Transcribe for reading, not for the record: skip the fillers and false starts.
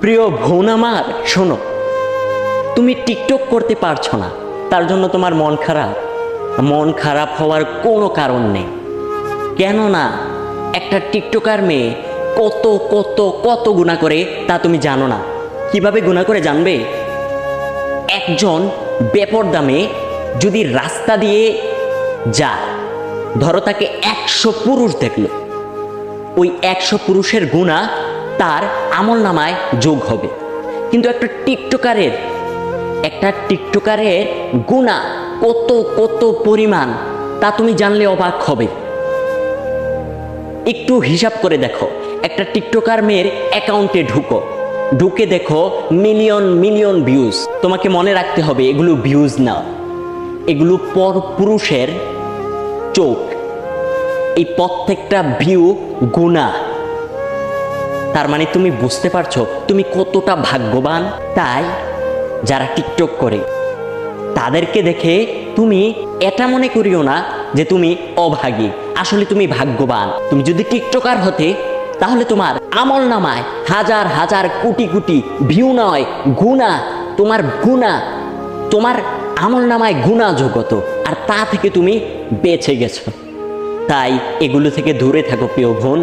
প্রিয় বোন আমার, শোনো, তুমি টিকটক করতে পারছো না, তার জন্য তোমার মন খারাপ। মন খারাপ হওয়ার কোনো কারণ নেই। কেননা একটা টিকটকার মেয়ে কত কত কত গুণা করে তা তুমি জানো না। কিভাবে গুণা করে জানবে? একজন বেপরদা মেয়ে যদি রাস্তা দিয়ে যায়, ধরো তাকে 100 পুরুষ দেখলো, ওই 100 পুরুষের গুণা তার আমল নামায় যোগ হবে। কিন্তু একটা টিকটকারের গুণা কত কত পরিমাণ তা তুমি জানলে অবাক হবে। একটু হিসাব করে দেখো, একটা টিকটকার মেয়ের অ্যাকাউন্টে ঢুকে দেখো মিলিয়ন মিলিয়ন ভিউজ। তোমাকে মনে রাখতে হবে এগুলো ভিউজ না, এগুলো পর পুরুষের চোখ। এই প্রত্যেকটা ভিউ গুণা। তার মানে তুমি বুঝতে পারছো তুমি কতটা ভাগ্যবান। তাই যারা টিকটক করে তাদেরকে দেখে তুমি এটা মনে করিও না যে তুমি অভাগী, আসলে তুমি ভাগ্যবান। তুমি যদি টিকটকার হতে, তাহলে তোমার আমল নামায় হাজার হাজার কোটি কোটি ভিউ নয় গুণা, তোমার আমল নামায় গুণা যোগ হতো, আর তা থেকে তুমি বেঁচে গেছো। তাই এগুলো থেকে দূরে থাকো প্রিয় বোন।